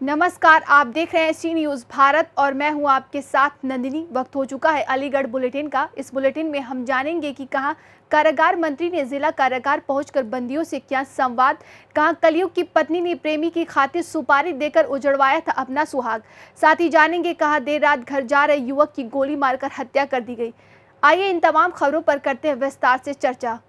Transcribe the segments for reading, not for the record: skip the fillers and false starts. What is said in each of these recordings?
नमस्कार, आप देख रहे हैं सी न्यूज़ भारत और मैं हूं आपके साथ नंदिनी। वक्त हो चुका है अलीगढ़ बुलेटिन का। इस बुलेटिन में हम जानेंगे कि कहां कारागार मंत्री ने जिला कारागार पहुंचकर बंदियों से किया संवाद, कहां कलयुग की पत्नी ने प्रेमी की खातिर सुपारी देकर उजड़वाया था अपना सुहाग। साथ ही जानेंगे कहां देर रात घर जा रहे युवक की गोली मारकर हत्या कर दी गई। आइए इन तमाम खबरों पर करते हैं विस्तार से चर्चा।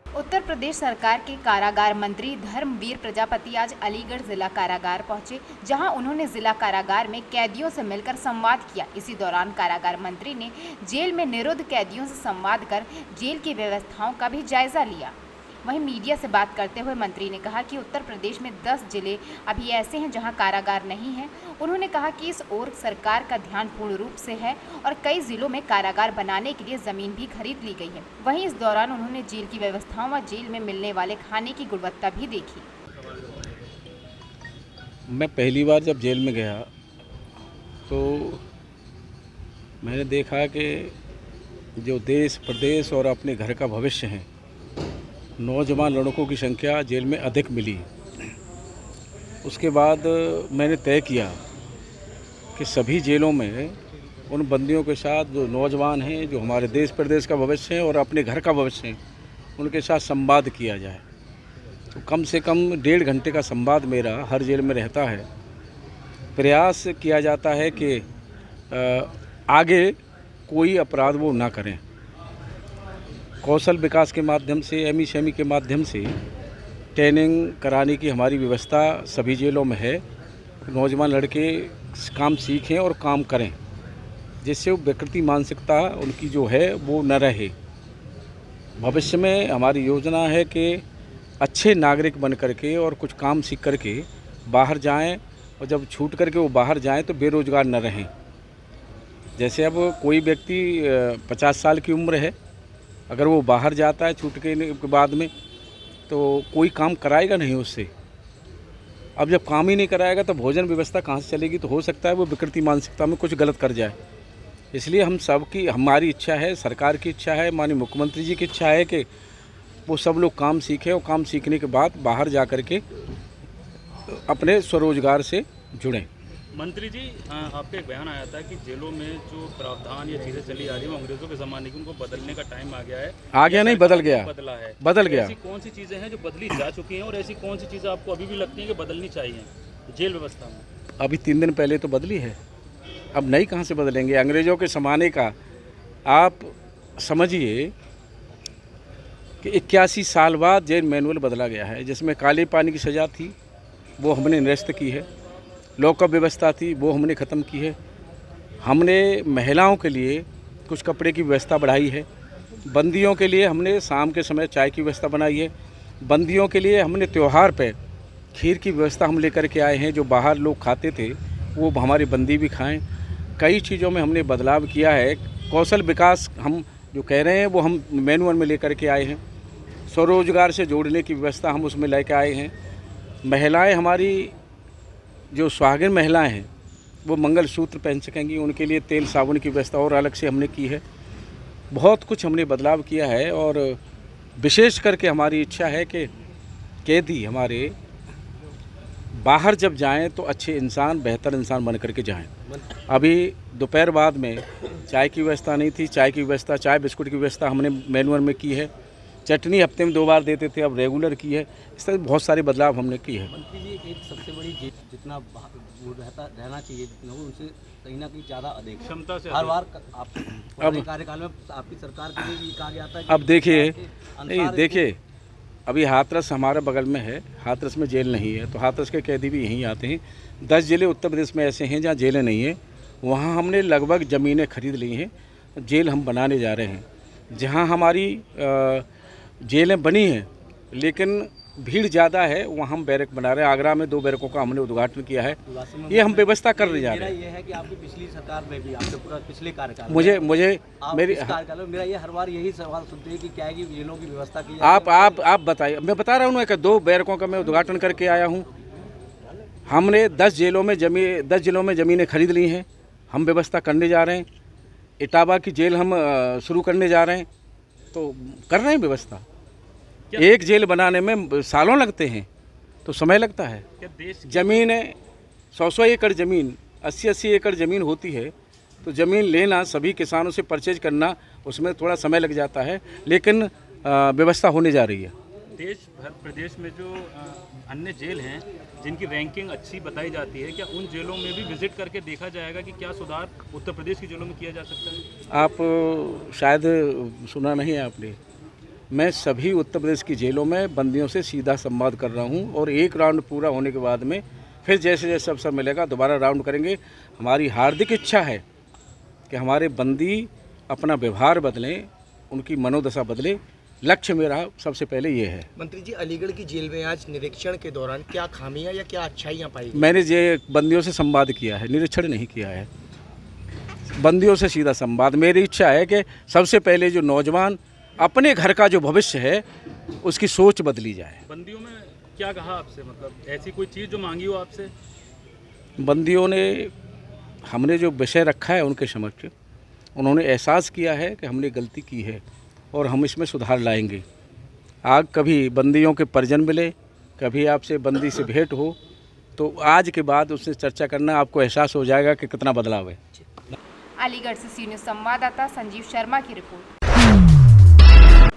उत्तर प्रदेश सरकार के कारागार मंत्री धर्मवीर प्रजापति आज अलीगढ़ जिला कारागार पहुंचे, जहां उन्होंने जिला कारागार में कैदियों से मिलकर संवाद किया। इसी दौरान कारागार मंत्री ने जेल में निरुद्ध कैदियों से संवाद कर जेल की व्यवस्थाओं का भी जायजा लिया। वहीं मीडिया से बात करते हुए मंत्री ने कहा कि उत्तर प्रदेश में 10 जिले अभी ऐसे हैं जहां कारागार नहीं है। उन्होंने कहा कि इस ओर सरकार का ध्यान पूर्ण रूप से है और कई जिलों में कारागार बनाने के लिए जमीन भी खरीद ली गई है। वहीं इस दौरान उन्होंने जेल की व्यवस्थाओं व जेल में मिलने वाले खाने की गुणवत्ता भी देखी। मैं पहली बार जब जेल में गया तो मैंने देखा कि जो देश प्रदेश और अपने घर का भविष्य है, नौजवान लड़कों की संख्या जेल में अधिक मिली। उसके बाद मैंने तय किया कि सभी जेलों में उन बंदियों के साथ जो नौजवान हैं, जो हमारे देश प्रदेश का भविष्य है और अपने घर का भविष्य है, उनके साथ संवाद किया जाए। तो कम से कम 1.5 घंटे का संवाद मेरा हर जेल में रहता है। प्रयास किया जाता है कि आगे कोई अपराध वो ना करें। कौशल विकास के माध्यम से, एमएसएमई के माध्यम से ट्रेनिंग कराने की हमारी व्यवस्था सभी जेलों में है। नौजवान लड़के काम सीखें और काम करें, जिससे वो विकृति मानसिकता उनकी जो है वो न रहे। भविष्य में हमारी योजना है कि अच्छे नागरिक बन करके और कुछ काम सीख करके बाहर जाएं, और जब छूट करके वो बाहर जाएं तो बेरोजगार न रहें। जैसे अब कोई व्यक्ति 50 साल की उम्र है, अगर वो बाहर जाता है छूट के बाद में, तो कोई काम कराएगा नहीं उससे। अब जब काम ही नहीं कराएगा तो भोजन व्यवस्था कहाँ से चलेगी? तो हो सकता है वो विकृति मानसिकता में कुछ गलत कर जाए। इसलिए हम सब की, हमारी इच्छा है, सरकार की इच्छा है, माननीय मुख्यमंत्री जी की इच्छा है कि वो सब लोग काम सीखें और काम सीखने के बाद बाहर जा कर के अपने स्वरोजगार से जुड़ें। मंत्री जी, आपका एक बयान आया था कि जेलों में जो प्रावधान या चीज़ें चली आ रही है वो अंग्रेजों के ज़माने की, उनको बदलने का टाइम आ गया है। आ गया नहीं, बदल गया। बदल गया। ऐसी कौन सी चीज़ें हैं जो बदली जा चुकी हैं और ऐसी कौन सी चीज़ें आपको अभी भी लगती हैं कि बदलनी चाहिए जेल व्यवस्था में? अभी 3 दिन पहले तो बदली है, अब नई कहाँ से बदलेंगे? अंग्रेज़ों के ज़माने का आप समझिए कि 81 साल बाद जेल मैनुअल बदला गया है, जिसमें काले पानी की सज़ा थी वो हमने निरस्त की है, लॉकअप व्यवस्था थी वो हमने ख़त्म की है। हमने महिलाओं के लिए कुछ कपड़े की व्यवस्था बढ़ाई है। बंदियों के लिए हमने शाम के समय चाय की व्यवस्था बनाई है। बंदियों के लिए हमने त्यौहार पे खीर की व्यवस्था हम लेकर के आए हैं, जो बाहर लोग खाते थे वो हमारे बंदी भी खाएं। कई चीज़ों में हमने बदलाव किया है। कौशल विकास हम जो कह रहे हैं वो हम मैनुअल में लेकर के आए हैं। स्वरोजगार से जोड़ने की व्यवस्था हम उसमें लेकर आए हैं। महिलाएँ हमारी जो सुहागिन महिलाएं हैं वो मंगल सूत्र पहन सकेंगी, उनके लिए तेल साबुन की व्यवस्था और अलग से हमने की है। बहुत कुछ हमने बदलाव किया है और विशेष करके हमारी इच्छा है कि कैदी हमारे बाहर जब जाएं तो अच्छे इंसान, बेहतर इंसान बन करके जाएं। अभी दोपहर बाद में चाय की व्यवस्था नहीं थी, चाय की व्यवस्था, चाय बिस्कुट की व्यवस्था हमने मैनुअल में की है। चटनी हफ्ते में 2 बार देते थे, अब रेगुलर की है। इस तरह बहुत सारे बदलाव हमने किए हैं। मंत्री जी, एक सबसे बड़ी जितना रहना चाहिए जितना उनसे कहीं ना कहीं ज़्यादा अधिक क्षमता से हर बार आप पुराने कार्यकाल में आपकी सरकार के लिए भी कहा गया था। अब देखिए, नहीं देखिए, अभी हाथरस हमारे बगल में है, हाथरस में जेल नहीं है, तो हाथरस के कैदी भी यहीं आते हैं। 10 जिले उत्तर प्रदेश में ऐसे हैं जहाँ जेलें नहीं हैं, वहाँ हमने लगभग ज़मीनें खरीद ली हैं। जेल हम बनाने जा रहे हैं। जहाँ हमारी जेलें बनी हैं लेकिन भीड़ ज़्यादा है, वहाँ हम बैरक बना रहे हैं। आगरा में 2 बैरकों का हमने उद्घाटन किया है। ये हम व्यवस्था करने जा रहे हैं। ये है कि आपकी पिछली सरकार में भी, आपके पूरा पिछले कार्यकाल में मुझे मेरी कार्यकाल में मेरा ये हर बार यही सवाल सुनते हैं कि क्या है कि जेलों की व्यवस्था की आप बताइए। मैं बता रहा हूँ कि 2 बैरकों का मैं उद्घाटन करके आया हूँ। हमने 10 जिलों में ज़मीनें खरीद ली हैं, हम व्यवस्था करने जा रहे हैं। इटावा की जेल हम शुरू करने जा रहे हैं, तो कर रहे हैं व्यवस्था। एक जेल बनाने में सालों लगते हैं, तो समय लगता है। क्या देश ज़मीनें 100 एकड़ ज़मीन, 80 एकड़ ज़मीन होती है, तो ज़मीन लेना, सभी किसानों से परचेज करना, उसमें थोड़ा समय लग जाता है, लेकिन व्यवस्था होने जा रही है। देश भर प्रदेश में जो अन्य जेल हैं जिनकी रैंकिंग अच्छी बताई जाती है, क्या उन जेलों में भी विजिट करके देखा जाएगा कि क्या सुधार उत्तर प्रदेश की जेलों में किया जा सकता है? आप शायद सुना नहीं है आपने, मैं सभी उत्तर प्रदेश की जेलों में बंदियों से सीधा संवाद कर रहा हूं, और एक राउंड पूरा होने के बाद में फिर जैसे जैसे अवसर मिलेगा दोबारा राउंड करेंगे। हमारी हार्दिक इच्छा है कि हमारे बंदी अपना व्यवहार बदलें, उनकी मनोदशा बदले। लक्ष्य मेरा सबसे पहले ये है। मंत्री जी, अलीगढ़ की जेल में आज निरीक्षण के दौरान क्या खामियां या क्या अच्छाइयां पाई गई? मैंने ये बंदियों से संवाद किया है, निरीक्षण नहीं किया है, बंदियों से सीधा संवाद। मेरी इच्छा है कि सबसे पहले जो नौजवान अपने घर का जो भविष्य है उसकी सोच बदली जाए। बंदियों में क्या कहा आपसे, मतलब ऐसी कोई चीज़ जो मांगी हो आपसे? बंदियों ने, हमने जो विषय रखा है उनके समक्ष, उन्होंने एहसास किया है कि हमने गलती की है और हम इसमें सुधार लाएंगे। आग कभी बंदियों के परिजन मिले, कभी आपसे बंदी से भेंट हो, तो आज के बाद उससे चर्चा करना, आपको एहसास हो जाएगा कि कितना बदलाव है। अलीगढ़ से सी न्यूज़ संवाददाता संजीव शर्मा की रिपोर्ट।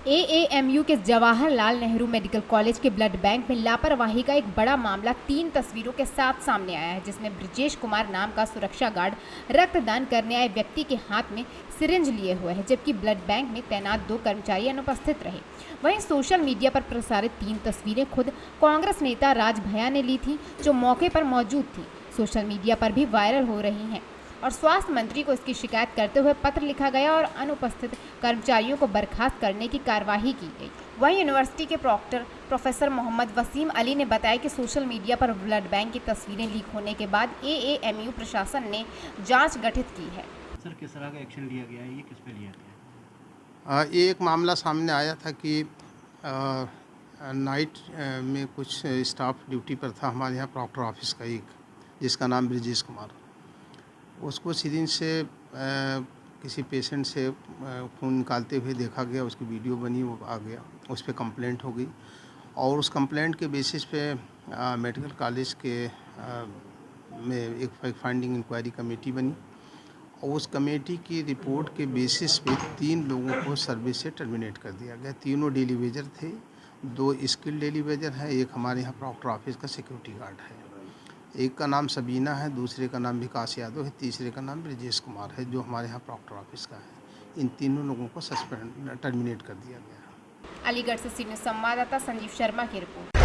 AAMU के जवाहरलाल नेहरू मेडिकल कॉलेज के ब्लड बैंक में लापरवाही का एक बड़ा मामला 3 तस्वीरों के साथ सामने आया है, जिसमें ब्रिजेश कुमार नाम का सुरक्षा गार्ड रक्तदान करने आए व्यक्ति के हाथ में सिरिंज लिए हुए है, जबकि ब्लड बैंक में तैनात 2 कर्मचारी अनुपस्थित रहे। वहीं सोशल मीडिया पर प्रसारित 3 तस्वीरें खुद कांग्रेस नेता राज भैया ने ली थी, जो मौके पर मौजूद थी। सोशल मीडिया पर भी वायरल हो रही हैं और स्वास्थ्य मंत्री को इसकी शिकायत करते हुए पत्र लिखा गया और अनुपस्थित कर्मचारियों को बर्खास्त करने की कार्यवाही की गई। वहीं यूनिवर्सिटी के प्रॉक्टर प्रोफेसर मोहम्मद वसीम अली ने बताया कि सोशल मीडिया पर ब्लड बैंक की तस्वीरें लीक होने के बाद AAMU प्रशासन ने जांच गठित की है। सर, किस तरह का एक्शन लिया गया है, ये किस पे लिया गया है? ये एक मामला सामने आया था कि नाइट में कुछ स्टाफ ड्यूटी पर था हमारे यहाँ प्रॉक्टर ऑफिस का एक, जिसका नाम ब्रिजेश कुमार। उसको सिरिंज से किसी पेशेंट से खून निकालते हुए देखा गया, उसकी वीडियो बनी, वो आ गया, उस पर कंप्लेंट हो गई और उस कंप्लेंट के बेसिस पे मेडिकल कॉलेज के में एक फैक्ट फाइंडिंग इंक्वायरी कमेटी बनी और उस कमेटी की रिपोर्ट के बेसिस पे 3 लोगों को सर्विस से टर्मिनेट कर दिया गया। तीनों डेली वेजर थे, 2 स्किल डेली वेजर हैं, एक हमारे यहाँ प्रॉक्टर ऑफिस का सिक्योरिटी गार्ड है। एक का नाम सबीना है, दूसरे का नाम विकास यादव है, तीसरे का नाम ब्रिजेश कुमार है, जो हमारे यहाँ प्रॉक्टर ऑफिस का है। इन तीनों लोगों को टर्मिनेट कर दिया गया। अलीगढ़ से सी न्यूज़ संवाददाता संजीव शर्मा की रिपोर्ट।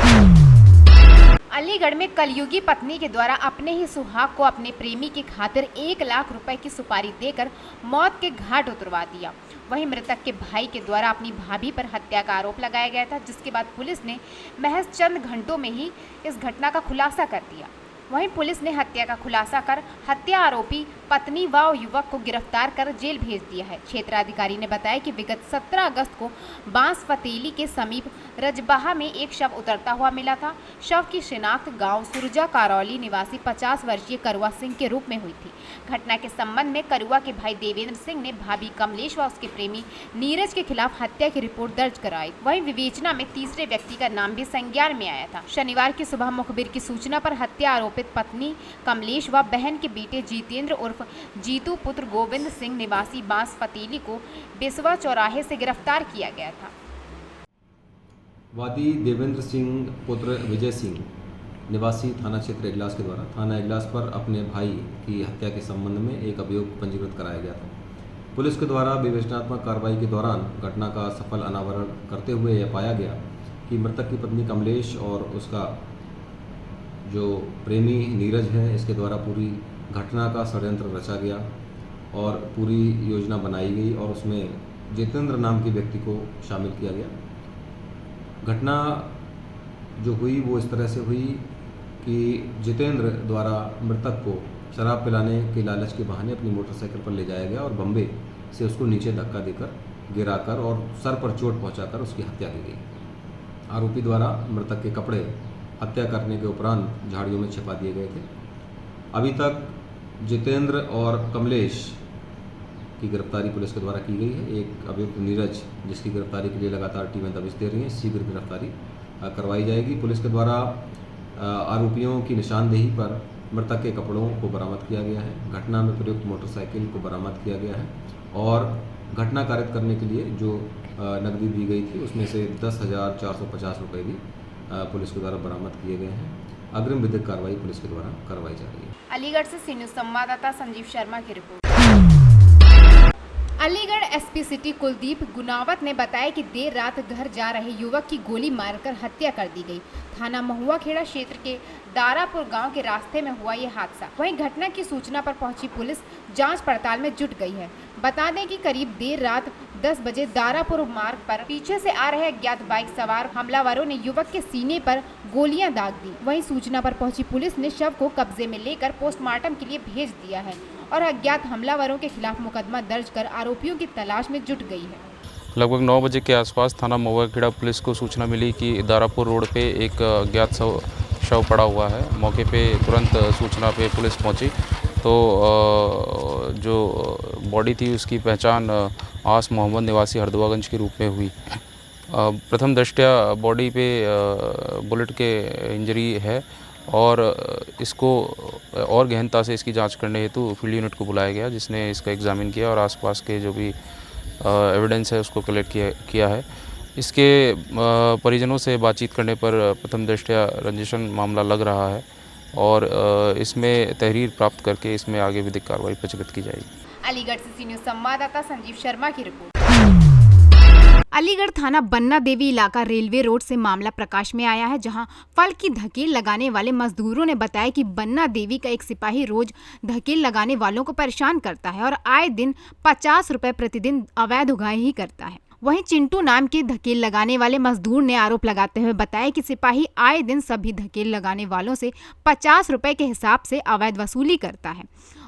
अलीगढ़ में कलयुगी पत्नी के द्वारा अपने ही सुहाग को अपने प्रेमी की खातिर 1 लाख रुपए की सुपारी देकर मौत के घाट उतरवा दिया। वहीं मृतक के भाई के द्वारा अपनी भाभी पर हत्या का आरोप लगाया गया था, जिसके बाद पुलिस ने महज चंद घंटों में ही इस घटना का खुलासा कर दिया। वहीं पुलिस ने हत्या का खुलासा कर हत्या आरोपी पत्नी व युवक को गिरफ्तार कर जेल भेज दिया है। क्षेत्राधिकारी ने बताया कि विगत 17 अगस्त को बांस फतेली के समीप रजबाहा में एक शव उतरता हुआ मिला था। शव की शिनाख्त गांव सुरजा करौली निवासी 50 वर्षीय करुआ सिंह के रूप में हुई थी। घटना के संबंध में करुआ के भाई देवेंद्र सिंह ने भाभी कमलेश व उसके प्रेमी नीरज के खिलाफ हत्या की रिपोर्ट दर्ज कराई। वहीं विवेचना में तीसरे व्यक्ति का नाम भी संज्ञान में आया था। शनिवार की सुबह मुखबिर की सूचना पर हत्या आरोपित पत्नी कमलेश व बहन के बेटे जितेंद्र उर्फ जीतू पुत्र गोविंद सिंह निवासी बांस फतेली को बेसवा चौराहे से गिरफ्तार किया गया था। वादी देवेंद्र सिंह पुत्र विजय सिंह निवासी थाना क्षेत्र इगलास के द्वारा थाना इगलास पर अपने भाई की हत्या के संबंध में एक अभियोग पंजीकृत कराया गया था। पुलिस के द्वारा विवेचनात्मक कार्रवाई के दौरान घटना का सफल अनावरण करते हुए यह पाया गया कि मृतक की पत्नी कमलेश और उसका जो प्रेमी नीरज है, इसके द्वारा पूरी घटना का षड्यंत्र रचा गया और पूरी योजना बनाई गई और उसमें जितेंद्र नाम के व्यक्ति को शामिल किया गया। घटना जो हुई वो इस तरह से हुई कि जितेंद्र द्वारा मृतक को शराब पिलाने के लालच के बहाने अपनी मोटरसाइकिल पर ले जाया गया और बम्बे से उसको नीचे धक्का देकर गिराकर और सर पर चोट पहुंचाकर उसकी हत्या की गई। आरोपी द्वारा मृतक के कपड़े हत्या करने के उपरांत झाड़ियों में छिपा दिए गए थे। अभी तक जितेंद्र और कमलेश की गिरफ्तारी पुलिस के द्वारा की गई है। एक अभियुक्त नीरज, जिसकी गिरफ्तारी के लिए लगातार टीमें दबिश दे रही हैं, शीघ्र गिरफ्तारी करवाई जाएगी। पुलिस के द्वारा आरोपियों की निशानदेही पर मृतक के कपड़ों को बरामद किया गया है। घटना में प्रयुक्त मोटरसाइकिल को बरामद किया गया है और घटना कारित करने के लिए जो नकदी दी गई थी उसमें से 10,450 रुपये भी पुलिस के द्वारा बरामद किए गए हैं। अग्रिम विधिक कार्रवाई पुलिस के द्वारा करवाई जा रही है। अलीगढ़ से सी न्यूज़ संवाददाता संजीव शर्मा की report. Aligarh SP city Kuldeep Gunawat ने बताया कि देर रात घर जा रहे युवक की गोली मारकर हत्या कर दी गई। थाना महुआ खेड़ा क्षेत्र के दारापुर गांव के रास्ते में हुआ ये हादसा। वहीं घटना की सूचना पर पहुंची पुलिस जांच पड़ताल में जुट गई है। बता दें कि करीब देर रात 10 बजे दारापुर मार्ग पर पीछे से आ रहे अज्ञात बाइक सवार हमलावरों ने युवक के सीने पर गोलियां दाग दी। वहीं सूचना पर पहुंची पुलिस ने शव को कब्जे में लेकर पोस्टमार्टम के लिए भेज दिया है और अज्ञात हमलावरों के खिलाफ मुकदमा दर्ज कर आरोपियों की तलाश में जुट गई है। लगभग 9 बजे के आसपास थाना महुआ खेड़ा पुलिस को सूचना मिली कि दारापुर रोड पे एक अज्ञात शव पड़ा हुआ है। मौके पे तुरंत सूचना पे पुलिस पहुंची तो जो बॉडी थी उसकी पहचान आस मोहम्मद निवासी हरदुआगंज के रूप में हुई। प्रथम दृष्टया बॉडी पे बुलेट के इंजरी है और इसको और गहनता से इसकी जांच करने हेतु फील्ड यूनिट को बुलाया गया, जिसने इसका एग्जामिन किया और आसपास के जो भी एविडेंस है उसको कलेक्ट किया है। इसके परिजनों से बातचीत करने पर प्रथम दृष्टया रंजिशन मामला लग रहा है और इसमें तहरीर प्राप्त करके इसमें आगे विधिक कार्रवाई प्रचलित की जाएगी। अलीगढ़ से सी न्यूज़ संवाददाता संजीव शर्मा की रिपोर्ट। अलीगढ़ थाना बन्ना देवी इलाका रेलवे रोड से मामला प्रकाश में आया है, जहां फल की धकेल लगाने वाले मजदूरों ने बताया कि बन्ना देवी का एक सिपाही रोज धकेल लगाने वालों को परेशान करता है और आए दिन 50 रुपए प्रतिदिन अवैध उगाही ही करता है। वहीं चिंटू नाम के धकेल लगाने वाले मजदूर ने आरोप लगाते हुए बताया कि सिपाही आए दिन सभी धकेल लगाने वालों से 50 रुपए के हिसाब से अवैध वसूली करता है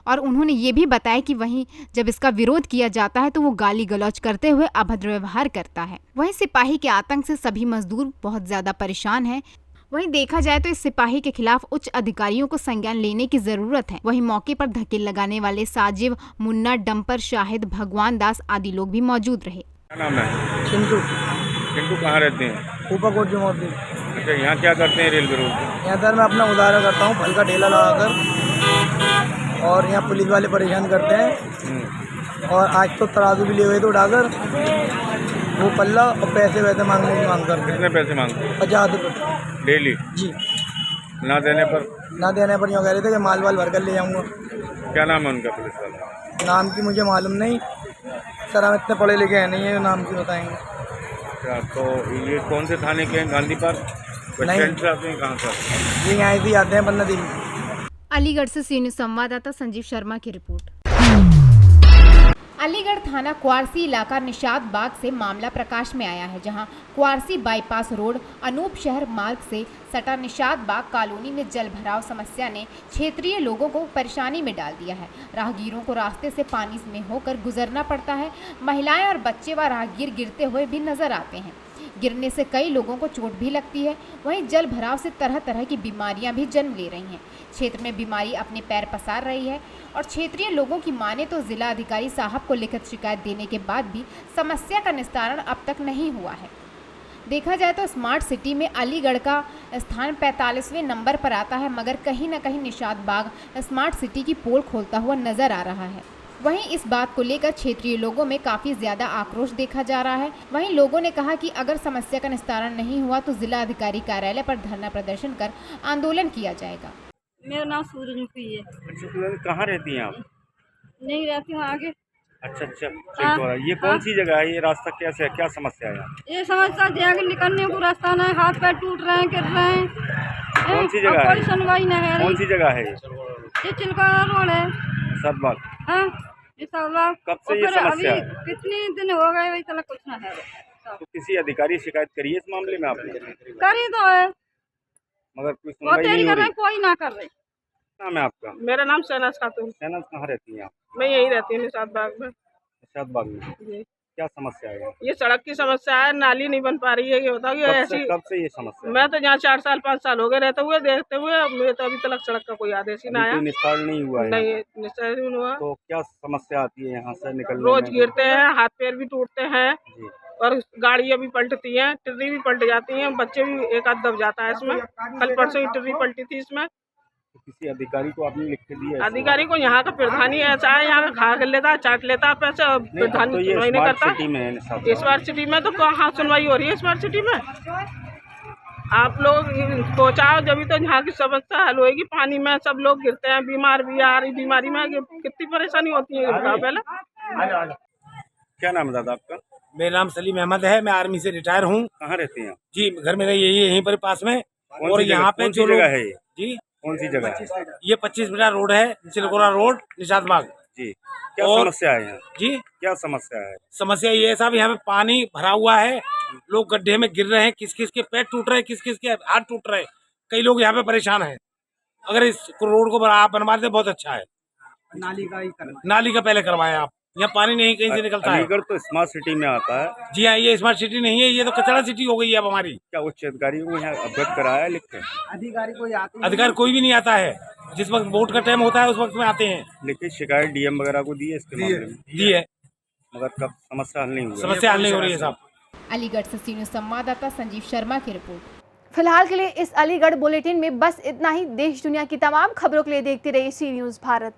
और उन्होंने ये भी बताया कि वहीं जब इसका विरोध किया जाता है तो वो गाली गलौज करते हुए अभद्र व्यवहार करता है। वहीं सिपाही के आतंक से सभी मजदूर बहुत ज्यादा परेशान हैं। वहीं देखा जाए तो इस सिपाही के खिलाफ उच्च अधिकारियों को संज्ञान लेने की जरूरत है। वहीं मौके पर धकेल लगाने वाले साजिब, मुन्ना, डंपर, शाहिद, भगवान दास आदि लोग भी मौजूद रहे। क्या नाम है? चिंटू। चिंटू कहाँ रहते हैं? ऊपरकोट की मोती। अच्छा, यहाँ क्या करते हैं रेलवे रोड पे? यहाँ सर मैं अपना उधारा करता हूँ, फल का ठेला लगाकर, और यहाँ पुलिस वाले परेशान करते हैं। और आज तो तराजू भी ले गए थे उठाकर, वो पल्ला और पैसे वैसे मांगने की मांग करते। कितने पैसे मांगते हैं? 50 रुपये डेली? जी। ना देने पर? ना देने पर यूँ कह रहे थे कि माल वाल भर कर ले जाऊँगा। क्या नाम है उनका पुलिस वाला? नाम की मुझे मालूम नहीं सर, हम इतने पढ़े लिखे हैं नहीं है, नाम की बताएंगे। अच्छा, तो ये कौन से थाने के हैं? गांधी पार्क बस स्टैंड से आते हैं? कहाँ से? ये यहाँ से आते हैं बन्ना देवी। अलीगढ़ से सी न्यूज़ संवाददाता संजीव शर्मा की रिपोर्ट। अलीगढ़ थाना क्वारसी इलाका निषाद बाग से मामला प्रकाश में आया है, जहां क्वारसी बाईपास रोड अनूप शहर मार्ग से सटा निषाद बाग कॉलोनी में जल भराव समस्या ने क्षेत्रीय लोगों को परेशानी में डाल दिया है। राहगीरों को रास्ते से पानी में होकर गुजरना पड़ता है। महिलाएं और बच्चे व राहगीर गिरते हुए भी नजर आते हैं। गिरने से कई लोगों को चोट भी लगती है। वहीं जल भराव से तरह तरह की बीमारियां भी जन्म ले रही हैं। क्षेत्र में बीमारी अपने पैर पसार रही है और क्षेत्रीय लोगों की माने तो जिला अधिकारी साहब को लिखित शिकायत देने के बाद भी समस्या का निस्तारण अब तक नहीं हुआ है। देखा जाए तो स्मार्ट सिटी में अलीगढ़ का स्थान 45वें नंबर पर आता है, मगर कहीं न कहीं निषाद बाग स्मार्ट सिटी की पोल खोलता हुआ नजर आ रहा है। वहीं इस बात को लेकर क्षेत्रीय लोगों में काफी ज्यादा आक्रोश देखा जा रहा है। वहीं लोगों ने कहा कि अगर समस्या का निस्तारण नहीं हुआ तो जिला अधिकारी कार्यालय पर धरना प्रदर्शन कर आंदोलन किया जाएगा। मेरा नाम सूरजमुखी है। अच्छा, कहाँ रहती हैं आप? नहीं रहती हूँ आगे। अच्छा, ये कौन सी जगह है? ये रास्ता कैसे है? क्या समस्या है? ये समस्या आगे निकलने को रास्ता नहीं, हाथ पैर टूट रहे हैं, गिर रहे हैं। कौन सी जगह है? कोई सुनवाई नहीं है। कौन सी जगह है? ये चिलकारा रोड है। सदबाग? हाँ, ये सदबाग। कब से ये समस्या है? कितने दिन हो गए, वही तक कुछ ना है। तो किसी अधिकारी शिकायत करी है इस मामले में आपने? करी तो है, मगर कोई सुनवाई नहीं हो रही। कोई ना कर रही। नाम है आपका? मेरा नाम शहनाज खातून। शहनाज, कहाँ रहती हैं आप? मैं यही रहती हूँ निषाद बाग में। निषाद बाग में? क्या समस्या है? ये सड़क की समस्या है, नाली नहीं बन पा रही है। ये होता है ऐसी। कब से ये समस्या? मैं तो यहाँ 4 साल 5 साल हो गए रहते हुए, देखते हुए। मैं तो अभी तक सड़क का कोई आदेश ही नहीं आया। निस्तारण नहीं हुआ है? नहीं, निस्तारण नहीं हुआ। तो क्या समस्या आती है यहाँ से निकलने रोज में? गिरते हैं, हाथ पैर भी टूटते हैं और गाड़ियाँ भी पलटती हैं, टिर्री भी पलट जाती हैं, बच्चे भी एक आध दब जाता है इसमें। कल परसों ही टिर्री पलटी थी इसमें। किसी अधिकारी को आपने लिख के दिया है? अधिकारी को यहाँ का प्रधानी ऐसा है, यहाँ का खा कर लेता है, चाट लेता है पैसे, और नहीं, प्रधानी तो ये सुनवाई नहीं स्मार्ट करता। सिटी में है निशाद। स्मार्ट सिटी में तो कहाँ सुनवाई हो रही है स्मार्ट सिटी में? आप लोग पहुँचाओ जब तो यहाँ की समस्या हल होगी। पानी में सब लोग गिरते हैं, बीमार भी आ रही बीमारी में कितनी परेशानी होती है बताओ पहले। क्या नाम है दादा आपका? मेरा नाम सलीम अहमद है, मैं आर्मी से रिटायर हूँ कहाँ रहते हैं आप? जी। घर मेरा यहीं पर पास में। कौन और सी जगह- यहाँ पे कौन सी जो लोग जगह है ये? जी, कौन सी जगह है? ये 25 मीटर रोड है, चिलगोरा रोड, निशाद बाग जी, क्या और- समस्या है यहाँ? जी। क्या समस्या है? समस्या ये है साहब, यहाँ पे पानी भरा हुआ है, लोग गड्ढे में गिर रहे हैं, किस किस के पैर टूट रहे हैं, किस किस के हाथ टूट रहे हैं, कई लोग यहाँ पे परेशान हैं। अगर इस रोड को आप बनवा दे बहुत अच्छा है। नाली का पहले करवाएं आप, यहाँ पानी नहीं कहीं से निकलता है। अलीगढ़ तो स्मार्ट सिटी में आता है। जी हाँ, ये स्मार्ट सिटी नहीं है, ये तो कचरा सिटी हो गई है अब हमारी। क्या उच्च अधिकारी को यहाँ अवगत कराया लिख के? अधिकारी कोई भी नहीं आता है, जिस वक्त वोट का टाइम होता है उस वक्त में आते हैं। लिखित शिकायत डीएम वगैरह को दी है इसके मामले में? दी है, मगर कब समस्या हल नहीं हुई? समस्या हल नहीं हो रही है साहब। अलीगढ़ से सी न्यूज़ संवाददाता संजीव शर्मा की रिपोर्ट। फिलहाल के लिए इस अलीगढ़ बुलेटिन में बस इतना ही। देश दुनिया की तमाम खबरों के लिए देखते रहिए सी न्यूज़ भारत।